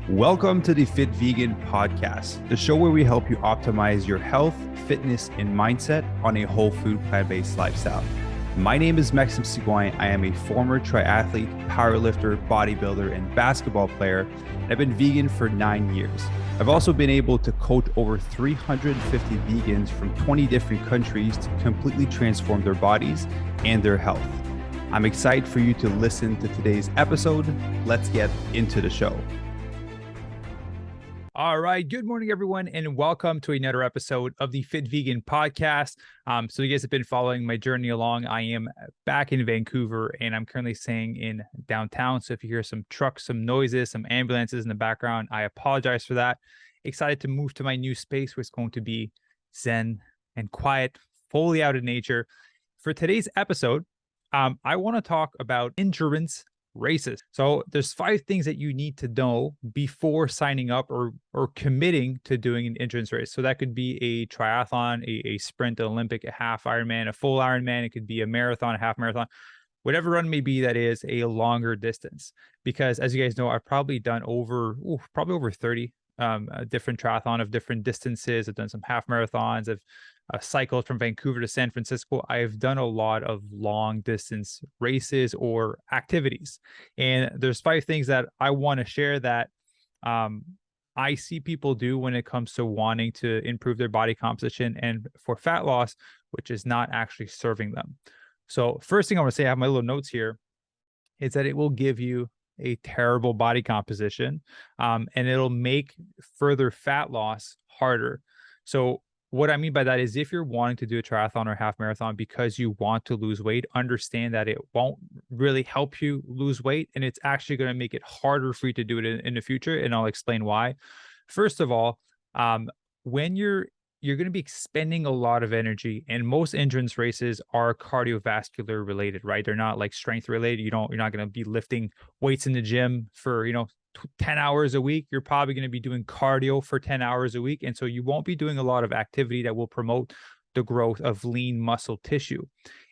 Welcome to the Fit Vegan Podcast, the show where we help you optimize your health, fitness, and mindset on a whole food, plant-based lifestyle. My name is Maxime Sigouin. I am a former triathlete, powerlifter, bodybuilder, and basketball player, and I've been vegan for 9 years. I've also been able to coach over 350 vegans from 20 different countries to completely transform their bodies and their health. I'm excited for you to listen to today's episode. Let's get into the show. All right. Good morning, everyone, and welcome to another episode of the Fit Vegan Podcast. So you guys have been following my journey along. I am back in Vancouver, and I'm currently staying in downtown. So if you hear some trucks, some noises, some ambulances in the background, I apologize for that. Excited to move to my new space where it's going to be zen and quiet, fully out in nature. For today's episode, I want to talk about endurance races. So there's 5 things that you need to know before signing up or committing to doing an endurance race. So that could be a triathlon, a sprint, an Olympic, a half Ironman, a full Ironman. It could be a marathon, a half marathon, whatever run may be that is a longer distance. Because as you guys know, I've probably done over 30 different triathlon of different distances. I've done some half marathons. I've cycled from Vancouver to San Francisco. I've done a lot of long distance races or activities. And there's 5 things that I want to share that I see people do when it comes to wanting to improve their body composition and for fat loss, which is not actually serving them. So first thing I want to say, I have my little notes here, is that it will give you a terrible body composition, and it'll make further fat loss harder. So what I mean by that is if you're wanting to do a triathlon or half marathon because you want to lose weight, understand that it won't really help you lose weight, and it's actually going to make it harder for you to do it in the future, and I'll explain why. First of all, when you're going to be expending a lot of energy, and most endurance races are cardiovascular related, right? They're not like strength related. You're not going to be lifting weights in the gym for 10 hours a week. You're probably going to be doing cardio for 10 hours a week, and so you won't be doing a lot of activity that will promote the growth of lean muscle tissue.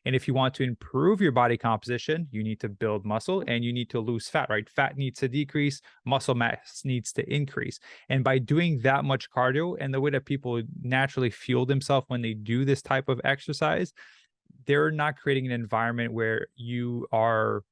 And if you want to improve your body composition, you need to build muscle and you need to lose fat, right? Fat needs to decrease, muscle mass needs to increase. And by doing that much cardio and the way that people naturally fuel themselves when they do this type of exercise, they're not creating an environment where you are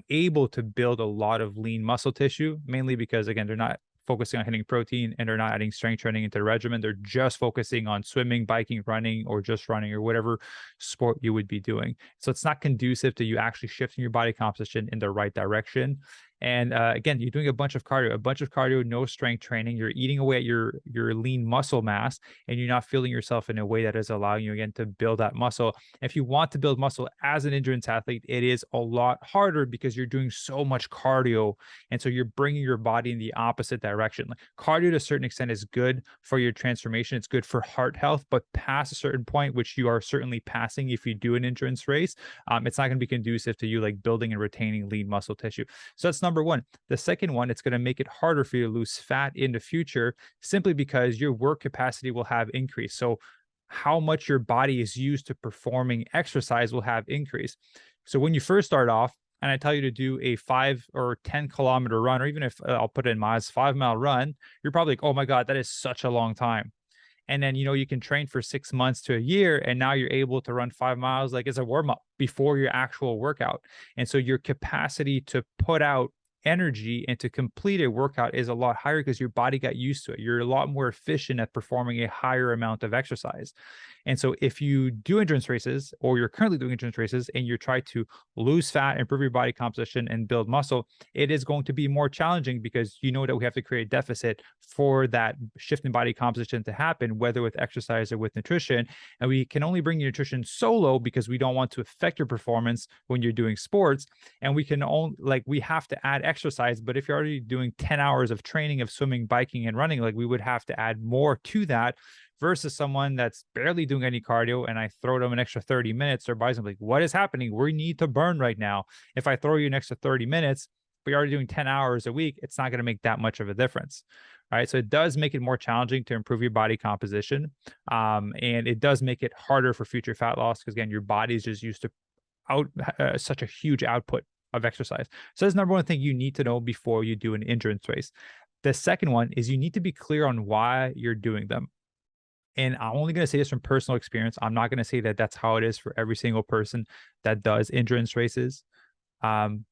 able to build a lot of lean muscle tissue, mainly because, again, they're not focusing on hitting protein and they're not adding strength training into the regimen. They're just focusing on swimming, biking, running, or just running, or whatever sport you would be doing. So it's not conducive to you actually shifting your body composition in the right direction. And again, you're doing a bunch of cardio, no strength training. You're eating away at your lean muscle mass, and you're not fueling yourself in a way that is allowing you, again, to build that muscle. If you want to build muscle as an endurance athlete, it is a lot harder because you're doing so much cardio. And so you're bringing your body in the opposite direction. Like, cardio to a certain extent is good for your transformation. It's good for heart health, but past a certain point, which you are certainly passing if you do an endurance race, it's not going to be conducive to you like building and retaining lean muscle tissue. So that's number one. The second one, it's going to make it harder for you to lose fat in the future simply because your work capacity will have increased. So how much your body is used to performing exercise will have increased. So when you first start off, and I tell you to do a 5 or 10 kilometer run, or even if I'll put it in miles, 5-mile run, you're probably like, oh my God, that is such a long time. And then, you can train for 6 months to a year, and now you're able to run 5 miles like as a warm up before your actual workout. And so your capacity to put out energy and to complete a workout is a lot higher because your body got used to it. You're a lot more efficient at performing a higher amount of exercise. And so if you do endurance races, or you're currently doing endurance races, and you try to lose fat, improve your body composition, and build muscle, it is going to be more challenging because you know that we have to create a deficit for that shift in body composition to happen, whether with exercise or with nutrition. And we can only bring your nutrition so low because we don't want to affect your performance when you're doing sports. And we can only, we have to add exercise, but if you're already doing 10 hours of training of swimming, biking, and running, we would have to add more to that versus someone that's barely doing any cardio and I throw them an extra 30 minutes, their body's like, what is happening? We need to burn right now. If I throw you an extra 30 minutes, but you're already doing 10 hours a week, it's not going to make that much of a difference. Right. So it does make it more challenging to improve your body composition. And it does make it harder for future fat loss because, again, your body is just used to such a huge output of exercise. So that's number one thing you need to know before you do an endurance race. The second one is you need to be clear on why you're doing them. And I'm only going to say this from personal experience. I'm not going to say that that's how it is for every single person that does endurance races. Um,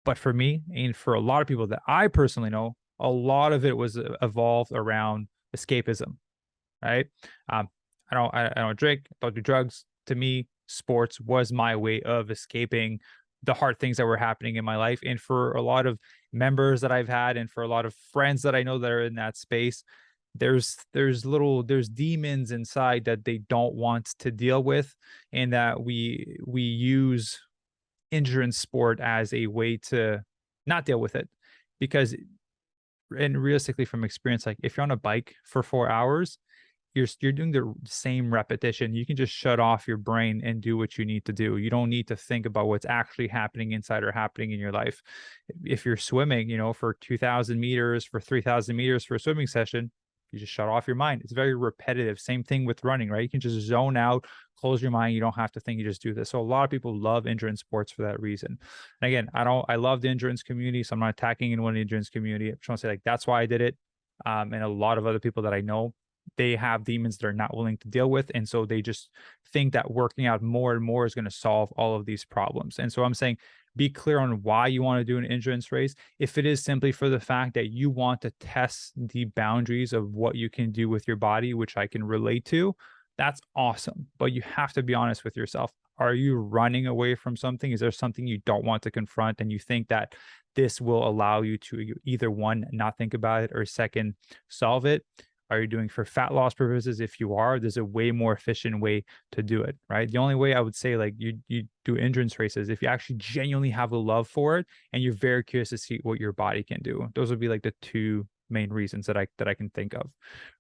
but for me and for a lot of people that I personally know, a lot of it was evolved around escapism, right? Um, I don't drink, don't do drugs. To me, sports was my way of escaping the hard things that were happening in my life. And for a lot of members that I've had, and for a lot of friends that I know that are in that space, there's demons inside that they don't want to deal with, and that we use endurance sport as a way to not deal with it. Because, and realistically from experience, like if you're on a bike for 4 hours, you're doing the same repetition. You can just shut off your brain and do what you need to do. You don't need to think about what's actually happening inside or happening in your life. If you're swimming, for 2,000 meters, for 3,000 meters for a swimming session, you just shut off your mind. It's very repetitive. Same thing with running, right? You can just zone out, close your mind. You don't have to think, you just do this. So a lot of people love endurance sports for that reason. And again, I love the endurance community, so I'm not attacking anyone in the endurance community. I just want to say, like, that's why I did it. And a lot of other people that I know, they have demons they're not willing to deal with. And so they just think that working out more and more is going to solve all of these problems. And so I'm saying, be clear on why you want to do an endurance race. If it is simply for the fact that you want to test the boundaries of what you can do with your body, which I can relate to, that's awesome. But you have to be honest with yourself. Are you running away from something? Is there something you don't want to confront, and you think that this will allow you to either, one, not think about it, or second, solve it? Are you doing for fat loss purposes? If you are, there's a way more efficient way to do it, right? The only way I would say, like, you do endurance races if you actually genuinely have a love for it and you're very curious to see what your body can do. Those would be like the two main reasons that I can think of. All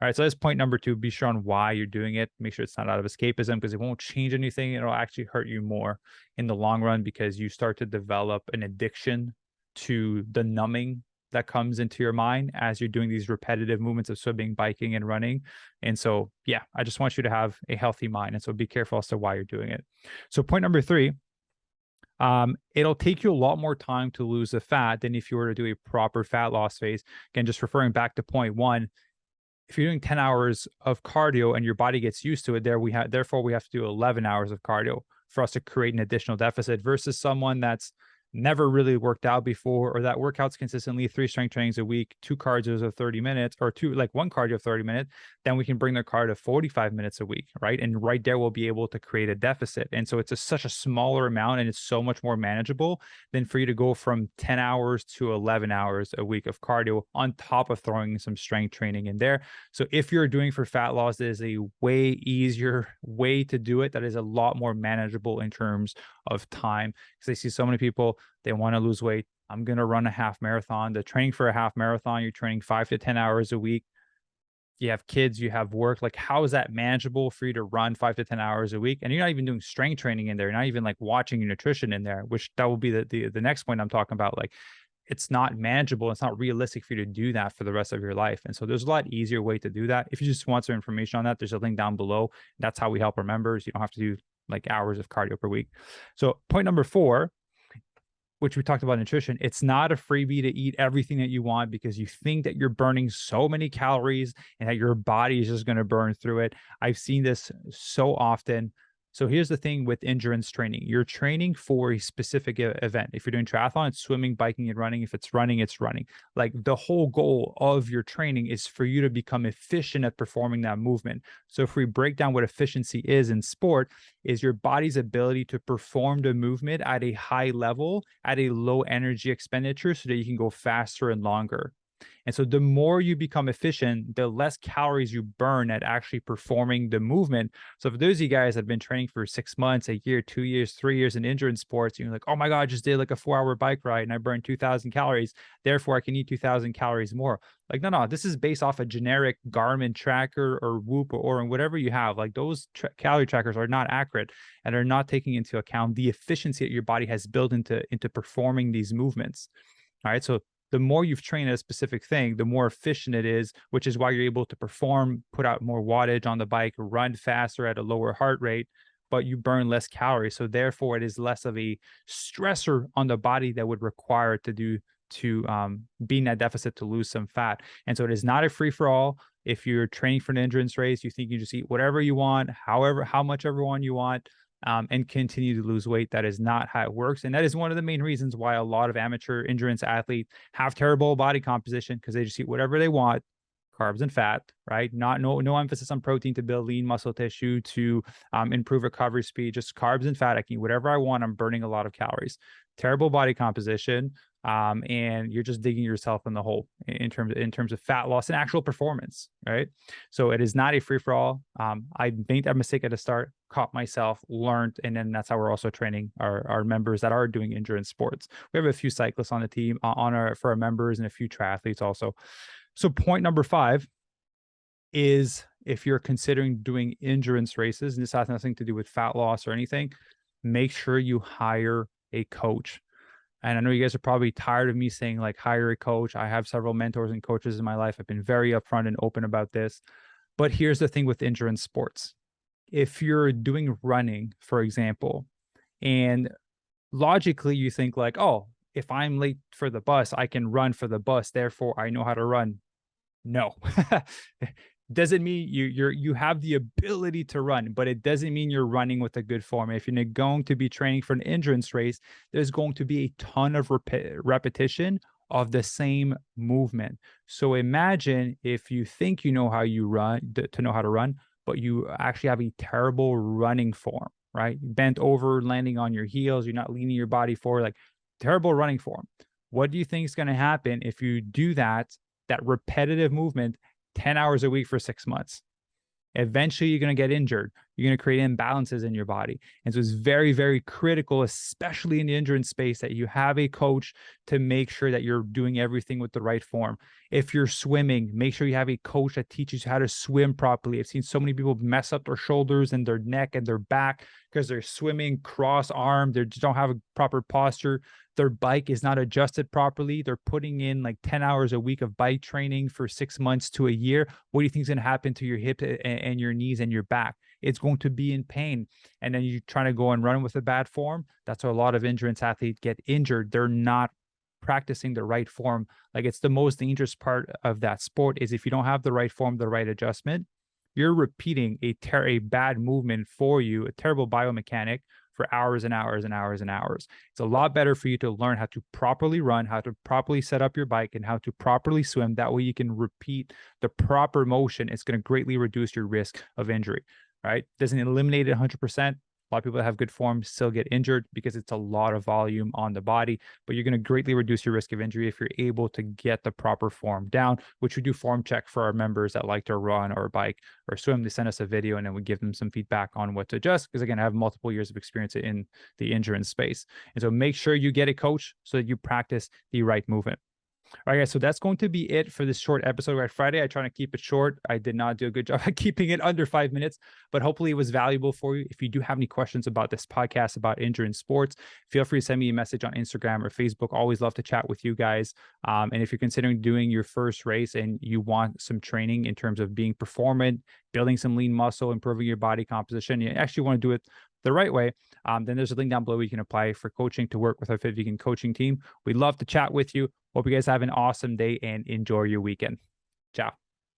right, so that's point number two. Be sure on why you're doing it. Make sure it's not out of escapism, because it won't change anything. It'll actually hurt you more in the long run, because you start to develop an addiction to the numbing that comes into your mind as you're doing these repetitive movements of swimming, biking, and running. And so, yeah, I just want you to have a healthy mind. And so be careful as to why you're doing it. So point number three, it'll take you a lot more time to lose the fat than if you were to do a proper fat loss phase. Again, just referring back to point one, if you're doing 10 hours of cardio and your body gets used to it, therefore we have to do 11 hours of cardio for us to create an additional deficit, versus someone that's never really worked out before, or that workouts consistently 3 strength trainings a week, 2 cardios of 30 minutes, or one cardio of 30 minutes, then we can bring their cardio to 45 minutes a week, right? And right there, we'll be able to create a deficit. And so it's such a smaller amount, and it's so much more manageable than for you to go from 10 hours to 11 hours a week of cardio on top of throwing some strength training in there. So if you're doing for fat loss, there's a way easier way to do it that is a lot more manageable in terms of time. Because I see so many people, they want to lose weight. I'm going to run a half marathon. They're training for a half marathon. You're training 5 to 10 hours a week. You have kids, you have work. Like, how is that manageable for you to run 5 to 10 hours a week? And you're not even doing strength training in there. You're not even like watching your nutrition in there, which that will be the next point I'm talking about. Like, it's not manageable. It's not realistic for you to do that for the rest of your life. And so there's a lot easier way to do that. If you just want some information on that, there's a link down below. That's how we help our members. You don't have to do like hours of cardio per week. So point number four, which we talked about nutrition, it's not a freebie to eat everything that you want because you think that you're burning so many calories and that your body is just going to burn through it. I've seen this so often. So here's the thing with endurance training. You're training for a specific event. If you're doing triathlon, it's swimming, biking, and running. If it's running, it's running. Like, the whole goal of your training is for you to become efficient at performing that movement. So if we break down what efficiency is in sport, is your body's ability to perform the movement at a high level, at a low energy expenditure, so that you can go faster and longer. And so the more you become efficient, the less calories you burn at actually performing the movement. So for those of you guys that have been training for 6 months, a year, 2 years, 3 years in endurance sports, you're like, oh my God, I just did like a 4-hour bike ride and I burned 2,000 calories. Therefore, I can eat 2,000 calories more. Like, no, this is based off a generic Garmin tracker or Whoop or whatever you have. Like, those calorie trackers are not accurate and are not taking into account the efficiency that your body has built into performing these movements. All right. So the more you've trained a specific thing, the more efficient it is, which is why you're able to perform, put out more wattage on the bike, run faster at a lower heart rate, but you burn less calories. So therefore, it is less of a stressor on the body that would require it to do to be in that deficit to lose some fat. And so it is not a free for all. If you're training for an endurance race, you think you just eat whatever you want, how much ever one you want, and continue to lose weight. That is not how it works. And that is one of the main reasons why a lot of amateur endurance athletes have terrible body composition, because they just eat whatever they want, carbs and fat, right? No emphasis on protein to build lean muscle tissue, to improve recovery speed, just carbs and fat. I can eat whatever I want. I'm burning a lot of calories. Terrible body composition. And you're just digging yourself in the hole in terms of fat loss and actual performance, right? So it is not a free for all. I made that mistake at the start, caught myself, learned, and then that's how we're also training our members that are doing endurance sports. We have a few cyclists on the team for our members, and a few triathletes also. So point number 5 is, if you're considering doing endurance races, and this has nothing to do with fat loss or anything, make sure you hire a coach. And I know you guys are probably tired of me saying, like, hire a coach. I have several mentors and coaches in my life. I've been very upfront and open about this. But here's the thing with endurance sports. If you're doing running, for example, and logically you think like, oh, if I'm late for the bus, I can run for the bus, therefore I know how to run. No. Doesn't mean you have the ability to run, but it doesn't mean you're running with a good form. If you're going to be training for an endurance race, there's going to be a ton of repetition of the same movement. So imagine if you think you know how you run, to know how to run, but you actually have a terrible running form, right? Bent over, landing on your heels, you're not leaning your body forward, like terrible running form. What do you think is going to happen if you do that repetitive movement 10 hours a week for 6 months? Eventually, you're going to get injured. You're going to create imbalances in your body. And so it's very, very critical, especially in the endurance space, that you have a coach to make sure that you're doing everything with the right form. If you're swimming, make sure you have a coach that teaches you how to swim properly. I've seen so many people mess up their shoulders and their neck and their back because they're swimming cross-armed. They just don't have a proper posture. Their bike is not adjusted properly. They're putting in like 10 hours a week of bike training for 6 months to a year. What do you think is going to happen to your hip and your knees and your back? It's going to be in pain. And then you're trying to go and run with a bad form. That's why a lot of endurance athletes get injured. They're not practicing the right form. Like, it's the most dangerous part of that sport is if you don't have the right form, the right adjustment, you're repeating a bad movement for you, a terrible biomechanic, for hours and hours and hours and hours. It's a lot better for you to learn how to properly run, how to properly set up your bike, and how to properly swim. That way you can repeat the proper motion. It's going to greatly reduce your risk of injury, right? Doesn't eliminate it 100%. A lot of people that have good form still get injured because it's a lot of volume on the body, but you're going to greatly reduce your risk of injury if you're able to get the proper form down, which we do form check for our members that like to run or bike or swim. They send us a video and then we give them some feedback on what to adjust, because again, I have multiple years of experience in the endurance space. And so make sure you get a coach so that you practice the right movement. All right, guys, so that's going to be it for this short episode. Right, Friday, I try to keep it short. I did not do a good job at keeping it under 5 minutes, but hopefully it was valuable for you. If you do have any questions about this podcast, about endurance sports, feel free to send me a message on Instagram or Facebook. Always love to chat with you guys. And if you're considering doing your first race and you want some training in terms of being performant, building some lean muscle, improving your body composition, you actually want to do it the right way, then there's a link down below where you can apply for coaching to work with our Fit Vegan coaching team. We'd love to chat with you. Hope you guys have an awesome day and enjoy your weekend. Ciao.